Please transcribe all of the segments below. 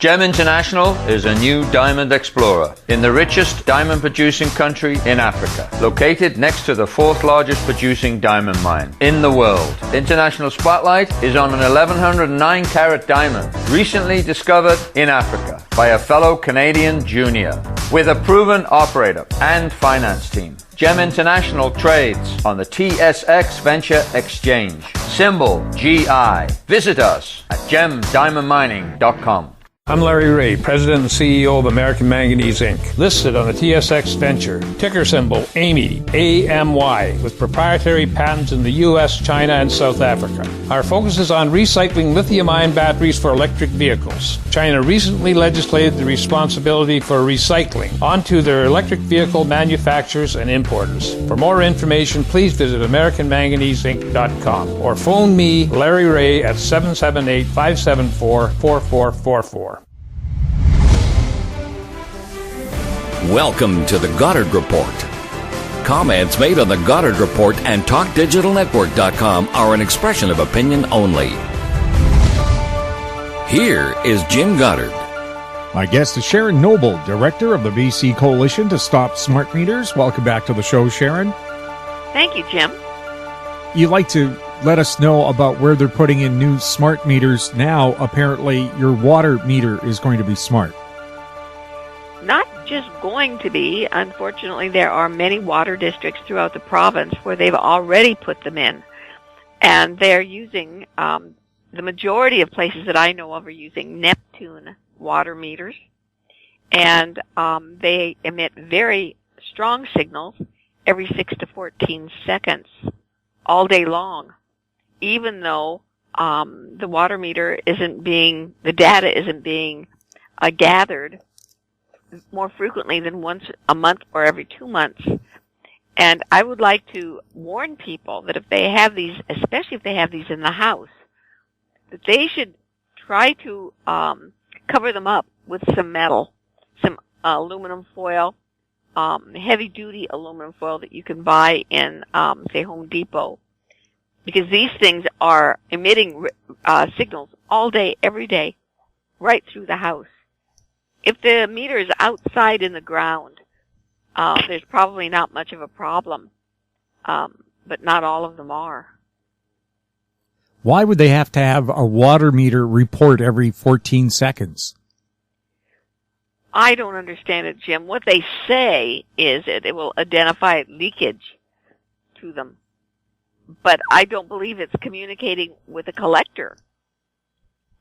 GEM International is a new diamond explorer in the richest diamond-producing country in Africa, located next to the fourth largest producing diamond mine in the world. International Spotlight is on an 1109-carat diamond recently discovered in Africa by a fellow Canadian junior with a proven operator and finance team. GEM International trades on the TSX Venture Exchange, symbol GI. Visit us at gemdiamondmining.com. I'm Larry Ray, President and CEO of American Manganese Inc., listed on the TSX Venture, ticker symbol AMY, A-M-Y, with proprietary patents in the U.S., China, and South Africa. Our focus is on recycling lithium-ion batteries for electric vehicles. China recently legislated the responsibility for recycling onto their electric vehicle manufacturers and importers. For more information, please visit AmericanManganeseInc.com or phone me, Larry Ray, at 778-574-4444. Welcome to the Goddard Report. Comments made on the Goddard Report and TalkDigitalNetwork.com are an expression of opinion only. Here is Jim Goddard. My guest is Sharon Noble, Director of the BC Coalition to Stop Smart Meters. Welcome back to the show, Sharon. Thank you, Jim. You'd like to let us know about where they're putting in new smart meters now. Apparently, your water meter is going to be smart. Not just going to be. Unfortunately, there are many water districts throughout the province where they've already put them in. And they're using, the majority of places that I know of are using Neptune water meters. And they emit very strong signals every 6 to 14 seconds all day long, even though the water meter the data isn't being gathered more frequently than once a month or every 2 months. And I would like to warn people that if they have these, especially if they have these in the house, that they should try to cover them up with some metal, some aluminum foil, heavy-duty aluminum foil that you can buy in, say, Home Depot. Because these things are emitting signals all day, every day, right through the house. If the meter is outside in the ground, there's probably not much of a problem, but not all of them are. Why would they have to have a water meter report every 14 seconds? I don't understand it, Jim. What they say is that it will identify leakage to them. But I don't believe it's communicating with a collector.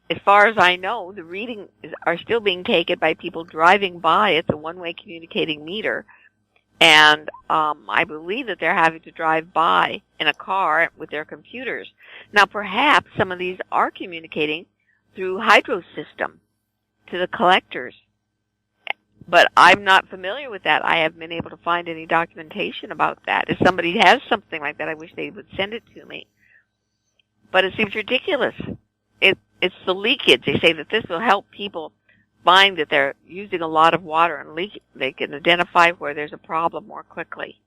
As far as I know, the readings are still being taken by people driving by. It's a one-way communicating meter. And I believe that they're having to drive by in a car with their computers. Now, perhaps some of these are communicating through hydro system to the collectors. But I'm not familiar with that. I haven't been able to find any documentation about that. If somebody has something like that, I wish they would send it to me. But it seems ridiculous. It's the leakage. They say that this will help people find that they're using a lot of water and they can identify where there's a problem more quickly.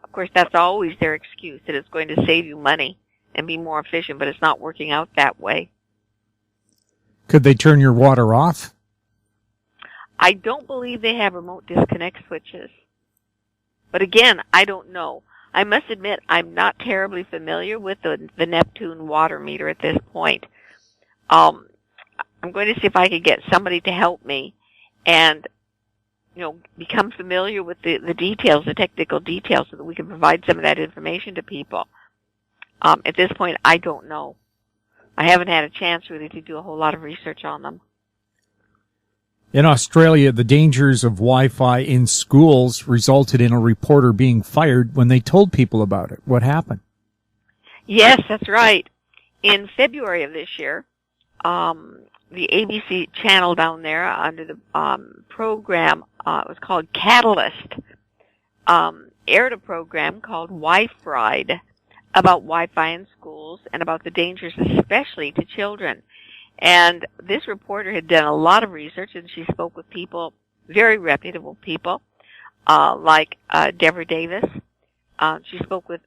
Of course, that's always their excuse, that it's going to save you money and be more efficient, but it's not working out that way. Could they turn your water off? I don't believe they have remote disconnect switches. But again, I don't know. I must admit I'm not terribly familiar with the Neptune water meter at this point. I'm going to see if I can get somebody to help me and, become familiar with the details, the technical details, so that we can provide some of that information to people. At this point, I don't know. I haven't had a chance really to do a whole lot of research on them. In Australia, the dangers of Wi-Fi in schools resulted in a reporter being fired when they told people about it. What happened? Yes, that's right. In February of this year, the ABC channel down there under the program, it was called Catalyst, aired a program called Wi-Fried about Wi-Fi in schools and about the dangers especially to children. And this reporter had done a lot of research, and she spoke with people, very reputable people, like Deborah Davis. She spoke with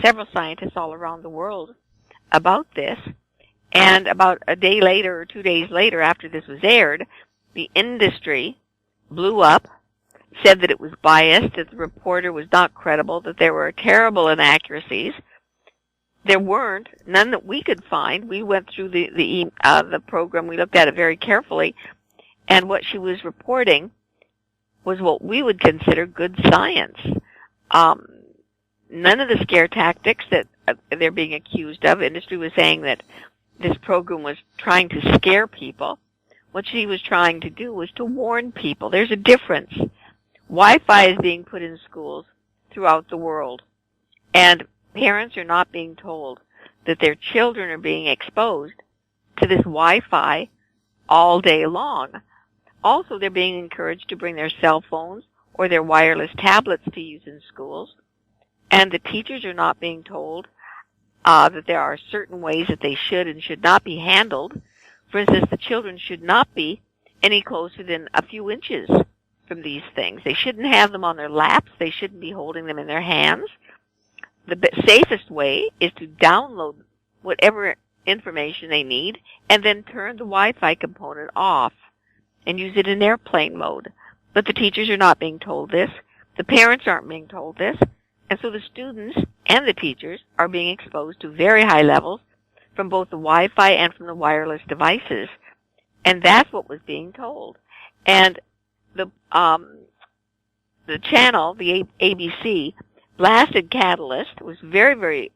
several scientists all around the world about this. And about a day later or 2 days later after this was aired, the industry blew up, said that it was biased, that the reporter was not credible, that there were terrible inaccuracies. There weren't, none that we could find. We went through the program, we looked at it very carefully, and what she was reporting was what we would consider good science. None of the scare tactics that they're being accused of. Industry was saying that this program was trying to scare people. What she was trying to do was to warn people. There's a difference. Wi-Fi is being put in schools throughout the world, and parents are not being told that their children are being exposed to this Wi-Fi all day long. Also, they're being encouraged to bring their cell phones or their wireless tablets to use in schools, and the teachers are not being told that there are certain ways that they should and should not be handled. For instance, the children should not be any closer than a few inches from these things. They shouldn't have them on their laps. They shouldn't be holding them in their hands. The safest way is to download whatever information they need and then turn the Wi-Fi component off and use it in airplane mode. But the teachers are not being told this. The parents aren't being told this. And so the students and the teachers are being exposed to very high levels from both the Wi-Fi and from the wireless devices. And that's what was being told. And the channel, the ABC, blasted Catalyst, was very, very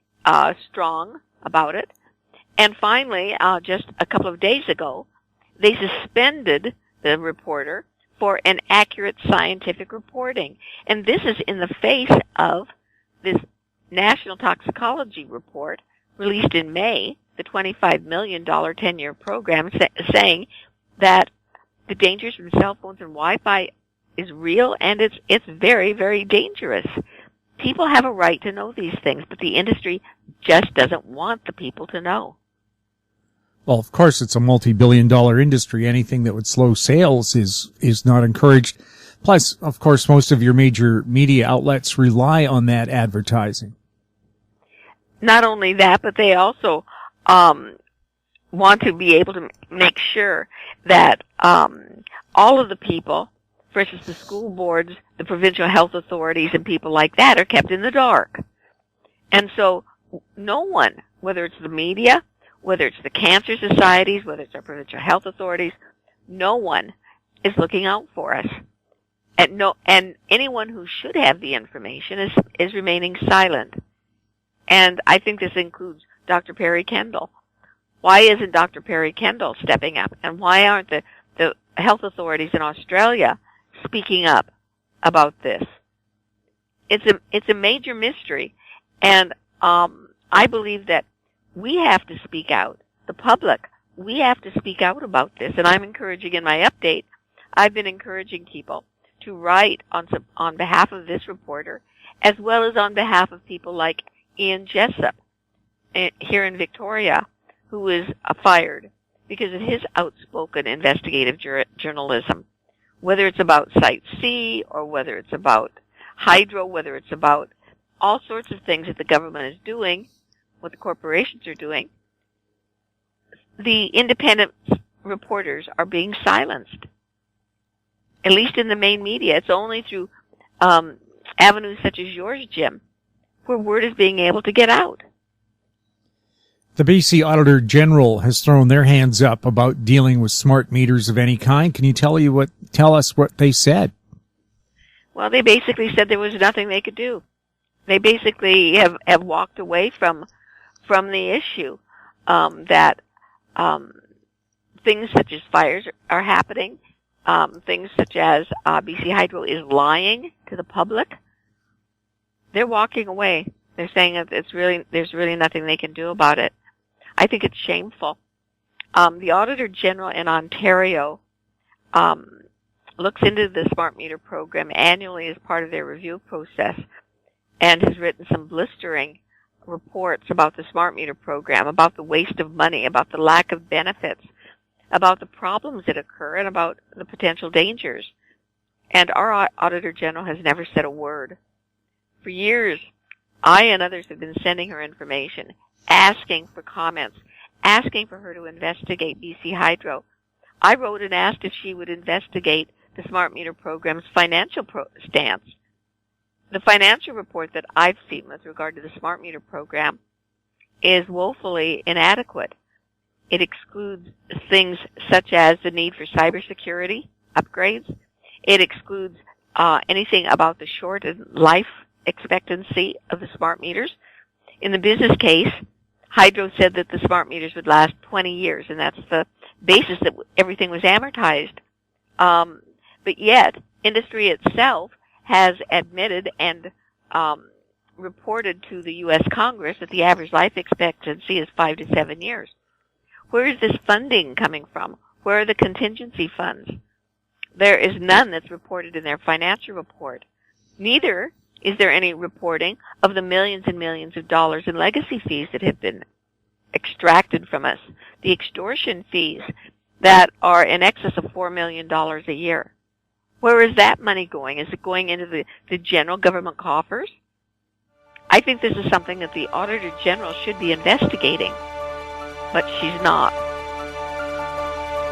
strong about it. And finally, just a couple of days ago, they suspended the reporter for inaccurate scientific reporting. And this is in the face of this National Toxicology Report released in May, the $25 million 10-year program, saying that the dangers from cell phones and Wi-Fi is real, and it's very, very dangerous. People have a right to know these things, but the industry just doesn't want the people to know. Well, of course, it's a multi-billion-dollar industry. Anything that would slow sales is not encouraged. Plus, of course, most of your major media outlets rely on that advertising. Not only that, but they also want to be able to make sure that all of the people, for instance, the school boards, the provincial health authorities, and people like that are kept in the dark. And so no one, whether it's the media, whether it's the cancer societies, whether it's our provincial health authorities, no one is looking out for us. And anyone who should have the information is remaining silent. And I think this includes Dr. Perry Kendall. Why isn't Dr. Perry Kendall stepping up? And why aren't the health authorities in Australia speaking up about this? It's a major mystery, and I believe that we have to speak out. The public, we have to speak out about this. And I'm encouraging in my update, I've been encouraging people to write on behalf of this reporter, as well as on behalf of people like Ian Jessup here in Victoria, who was fired because of his outspoken investigative journalism. Whether it's about Site C, or whether it's about hydro, whether it's about all sorts of things that the government is doing, what the corporations are doing, the independent reporters are being silenced. At least in the main media. It's only through avenues such as yours, Jim, where word is being able to get out. The BC Auditor General has thrown their hands up about dealing with smart meters of any kind. Can you tell us what they said? Well, they basically said there was nothing they could do. They basically have walked away from the issue, that things such as fires are happening, things such as BC Hydro is lying to the public. They're walking away. They're saying that there's really nothing they can do about it. I think it's shameful. The Auditor General in Ontario looks into the smart meter program annually as part of their review process, and has written some blistering reports about the smart meter program, about the waste of money, about the lack of benefits, about the problems that occur, and about the potential dangers. And our Auditor General has never said a word. For years, I and others have been sending her information, asking for comments, asking for her to investigate BC Hydro. I wrote and asked if she would investigate the smart meter program's financial stance. The financial report that I've seen with regard to the smart meter program is woefully inadequate. It excludes things such as the need for cybersecurity upgrades. It excludes anything about the shortened life expectancy of the smart meters. In the business case, Hydro said that the smart meters would last 20 years, and that's the basis that everything was amortized. But yet, industry itself has admitted and reported to the U.S. Congress that the average life expectancy is 5 to 7 years. Where is this funding coming from? Where are the contingency funds? There is none that's reported in their financial report. Neither is there any reporting of the millions and millions of dollars in legacy fees that have been extracted from us, the extortion fees that are in excess of $4 million a year. Where is that money going? Is it going into the general government coffers? I think this is something that the Auditor General should be investigating, but she's not.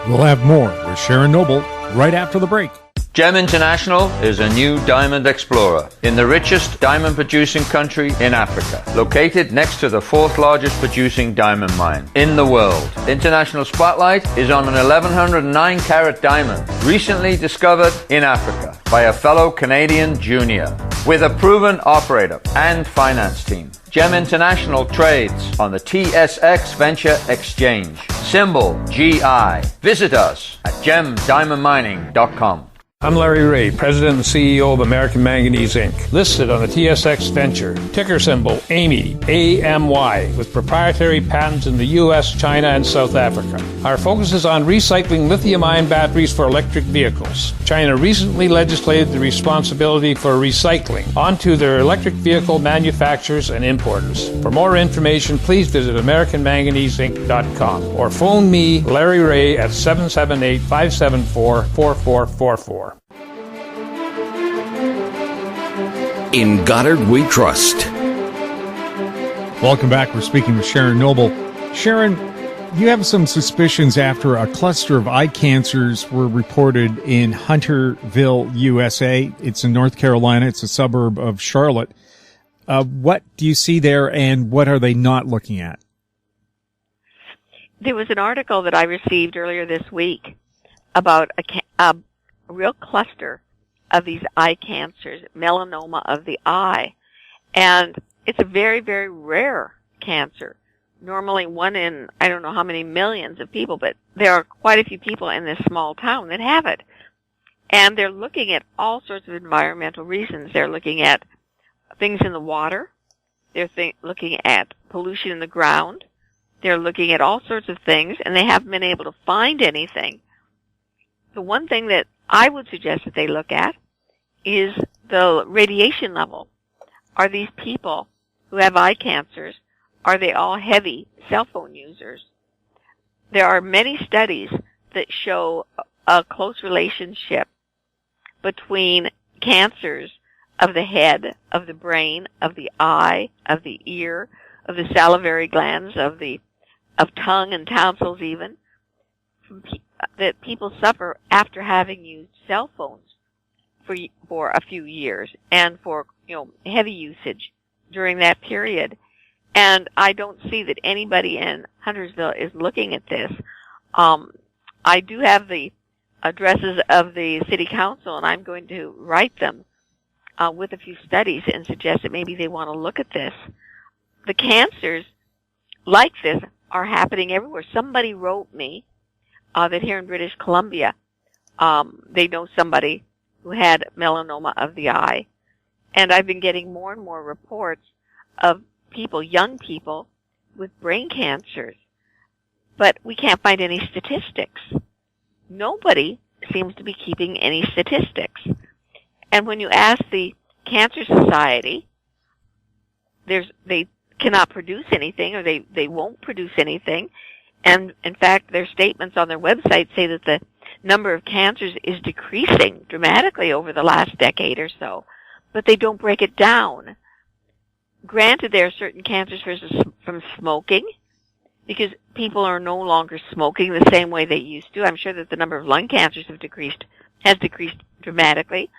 We'll have more with Sharon Noble right after the break. GEM International is a new diamond explorer in the richest diamond producing country in Africa, located next to the fourth largest producing diamond mine in the world. International Spotlight is on an 1109 carat diamond recently discovered in Africa by a fellow Canadian junior with a proven operator and finance team. GEM International trades on the TSX Venture Exchange, symbol GI. Visit us at gemdiamondmining.com. I'm Larry Ray, President and CEO of American Manganese Inc., listed on the TSX Venture, ticker symbol AMY, A-M-Y, with proprietary patents in the U.S., China, and South Africa. Our focus is on recycling lithium-ion batteries for electric vehicles. China recently legislated the responsibility for recycling onto their electric vehicle manufacturers and importers. For more information, please visit AmericanManganeseInc.com or phone me, Larry Ray, at 778-574-4444. In Goddard we trust. Welcome back. We're speaking with Sharon Noble. Sharon, you have some suspicions after a cluster of eye cancers were reported in Hunterville, USA. It's in North Carolina. It's a suburb of Charlotte. What do you see there, and what are they not looking at? There was an article that I received earlier this week about a real cluster of these eye cancers, melanoma of the eye. And it's a very, very rare cancer. Normally one in, I don't know how many millions of people, but there are quite a few people in this small town that have it. And they're looking at all sorts of environmental reasons. They're looking at things in the water. They're looking at pollution in the ground. They're looking at all sorts of things, and they haven't been able to find anything. The one thing that I would suggest that they look at is the radiation level. Are these people who have eye cancers, are they all heavy cell phone users? There are many studies that show a close relationship between cancers of the head, of the brain, of the eye, of the ear, of the salivary glands, of tongue and tonsils even, that people suffer after having used cell phones for a few years and for, heavy usage during that period. And I don't see that anybody in Huntersville is looking at this. I do have the addresses of the city council, and I'm going to write them with a few studies and suggest that maybe they want to look at this. The cancers like this are happening everywhere. Somebody wrote me that here in British Columbia, they know somebody who had melanoma of the eye. And I've been getting more and more reports of people, young people, with brain cancers. But we can't find any statistics. Nobody seems to be keeping any statistics. And when you ask the Cancer Society, they cannot produce anything, or they won't produce anything. And in fact, their statements on their website say that the number of cancers is decreasing dramatically over the last decade or so. But they don't break it down. Granted, there are certain cancers from smoking. because people are no longer smoking the same way they used to. I'm sure that the number of lung cancers has decreased dramatically.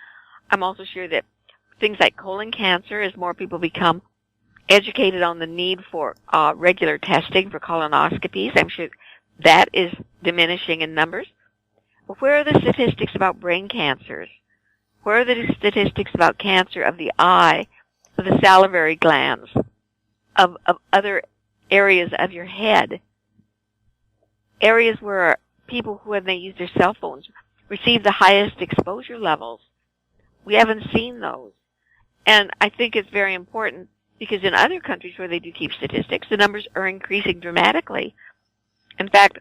I'm also sure that things like colon cancer, as more people become educated on the need for regular testing for colonoscopies, I'm sure that is diminishing in numbers. But where are the statistics about brain cancers? Where are the statistics about cancer of the eye, of the salivary glands, of other areas of your head? Areas where people who, when they use their cell phones, receive the highest exposure levels. We haven't seen those. And I think it's very important because in other countries where they do keep statistics, the numbers are increasing dramatically. In fact,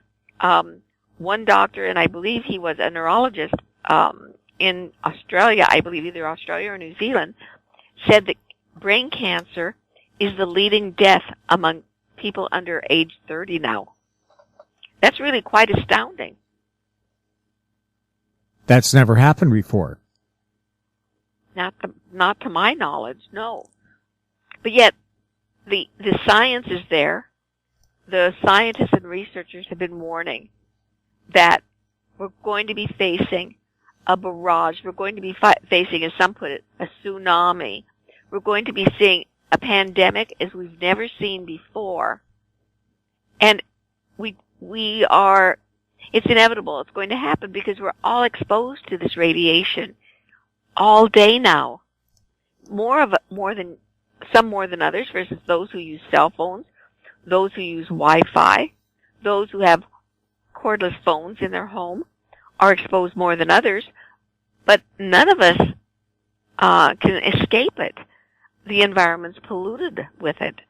one doctor, and I believe he was a neurologist in Australia, I believe either Australia or New Zealand, said that brain cancer is the leading death among people under age 30 now. That's really quite astounding. That's never happened before. Not to my knowledge, no. But yet, the science is there. The scientists and researchers have been warning that we're going to be facing a barrage. We're going to be facing, as some put it, a tsunami. We're going to be seeing a pandemic as we've never seen before. And we are, it's inevitable. It's going to happen because we're all exposed to this radiation all day now. Some more than others versus those who use cell phones, those who use Wi-Fi, those who have cordless phones in their home are exposed more than others, but none of us can escape it. The environment's polluted with it.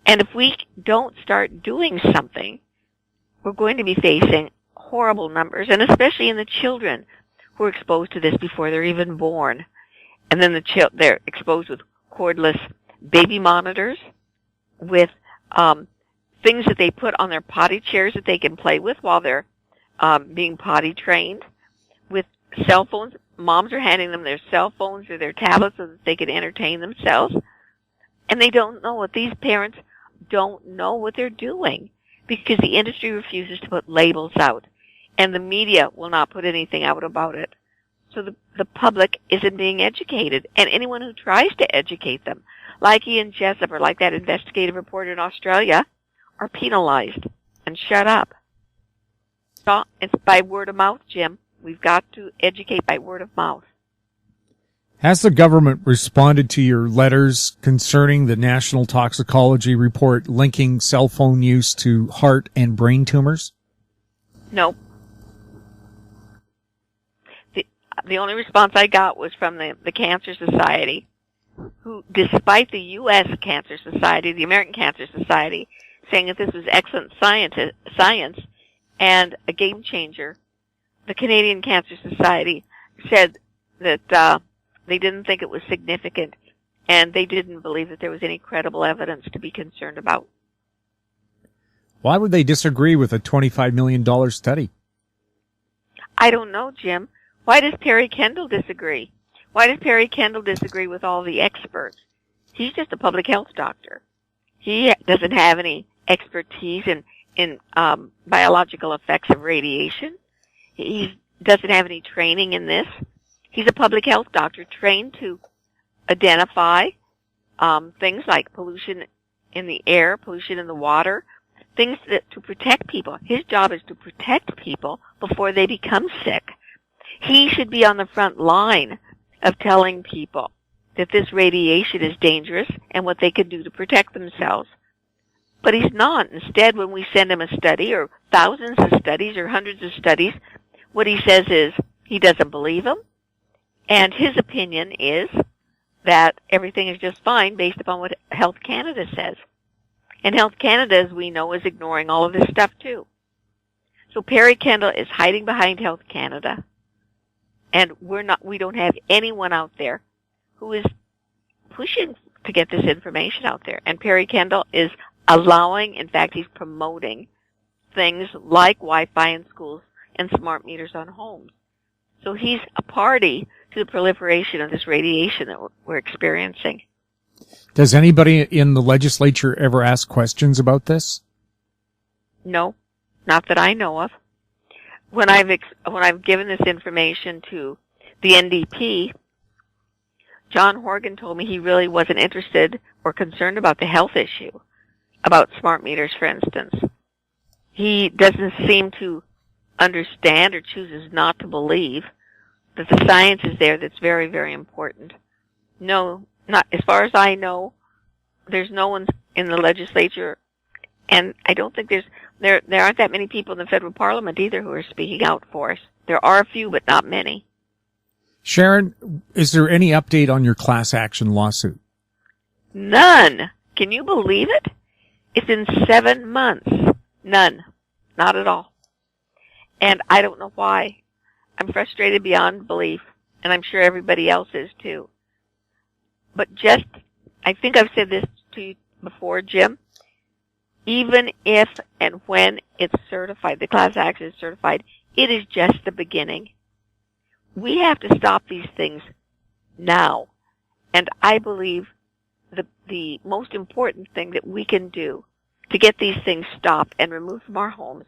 And if we don't start doing something, we're going to be facing horrible numbers, and especially in the children who are exposed to this before they're even born. And then they're exposed with cordless baby monitors, with things that they put on their potty chairs that they can play with while they're being potty trained, with cell phones. Moms are handing them their cell phones or their tablets so that they can entertain themselves. And they don't know what these parents don't know what they're doing because the industry refuses to put labels out and the media will not put anything out about it. So the public isn't being educated, and anyone who tries to educate them, like Ian Jessup or like that investigative reporter in Australia, are penalized and shut up. So it's by word of mouth, Jim. We've got to educate by word of mouth. Has the government responded to your letters concerning the National Toxicology Report linking cell phone use to heart and brain tumors? No. The only response I got was from the Cancer Society, who, despite the U.S. Cancer Society, the American Cancer Society, saying that this was excellent science and a game changer, the Canadian Cancer Society said that they didn't think it was significant and they didn't believe that there was any credible evidence to be concerned about. Why would they disagree with a $25 million study? I don't know, Jim. Why does Perry Kendall disagree? Why does Perry Kendall disagree with all the experts? He's just a public health doctor. He doesn't have any expertise in biological effects of radiation. He doesn't have any training in this. He's a public health doctor trained to identify things like pollution in the air, pollution in the water, things to protect people. His job is to protect people before they become sick. He should be on the front line of telling people that this radiation is dangerous and what they can do to protect themselves. But he's not. Instead, when we send him a study or thousands of studies or hundreds of studies, what he says is he doesn't believe them, and his opinion is that everything is just fine based upon what Health Canada says. And Health Canada, as we know, is ignoring all of this stuff too. So Perry Kendall is hiding behind Health Canada. And we don't have anyone out there who is pushing to get this information out there. And Perry Kendall is allowing, in fact, he's promoting things like Wi-Fi in schools and smart meters on homes. So he's a party to the proliferation of this radiation that we're experiencing. Does anybody in the legislature ever ask questions about this? No, not that I know of. When I've given this information to the NDP, John Horgan told me he really wasn't interested or concerned about the health issue, about smart meters, for instance. He doesn't seem to understand or chooses not to believe that the science is there that's very, very important. No, not as far as I know, there's no one in the legislature, and I don't think there aren't that many people in the federal parliament either who are speaking out for us. There are a few, but not many. Sharon, is there any update on your class action lawsuit? None. Can you believe it? It's in 7 months. None. Not at all. And I don't know why. I'm frustrated beyond belief, and I'm sure everybody else is too. But I think I've said this to you before, Jim, even if and when it's certified, the class action is certified, it is just the beginning. We have to stop these things now. And I believe the most important thing that we can do to get these things stopped and removed from our homes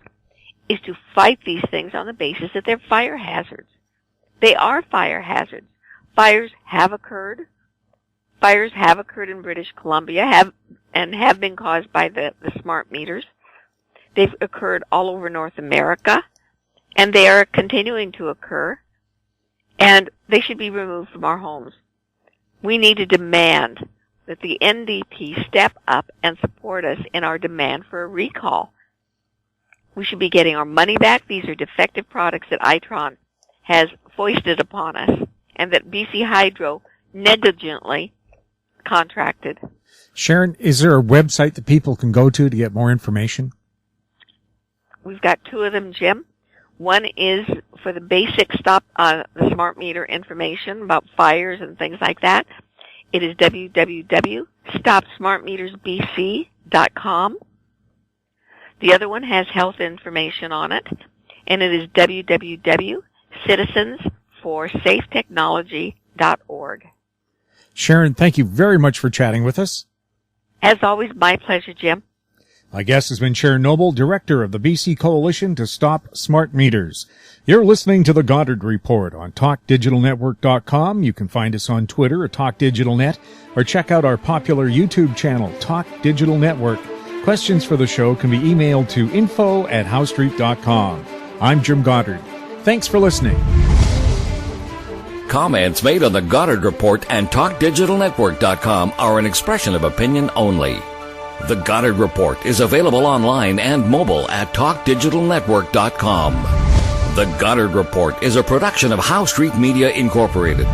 is to fight these things on the basis that they're fire hazards. They are fire hazards. Fires have occurred. Fires have occurred in British Columbia have been caused by the smart meters. They've occurred all over North America, and they are continuing to occur, and they should be removed from our homes. We need to demand that the NDP step up and support us in our demand for a recall. We should be getting our money back. These are defective products that Itron has foisted upon us and that BC Hydro negligently contracted. Sharon, is there a website that people can go to get more information? We've got 2 of them, Jim. One is for the basic the smart meter information about fires and things like that. It is www.stopsmartmetersbc.com. The other one has health information on it, and it is www.citizensforsafetechnology.org. Sharon, thank you very much for chatting with us. As always, my pleasure, Jim. My guest has been Sharon Noble, Director of the BC Coalition to Stop Smart Meters. You're listening to the Goddard Report on TalkDigitalNetwork.com. You can find us on Twitter at TalkDigitalNet or check out our popular YouTube channel, Talk Digital Network. Questions for the show can be emailed to info@howstreet.com. I'm Jim Goddard. Thanks for listening. Comments made on the Goddard Report and TalkDigitalNetwork.com are an expression of opinion only. The Goddard Report is available online and mobile at TalkDigitalNetwork.com. The Goddard Report is a production of How Street Media Incorporated.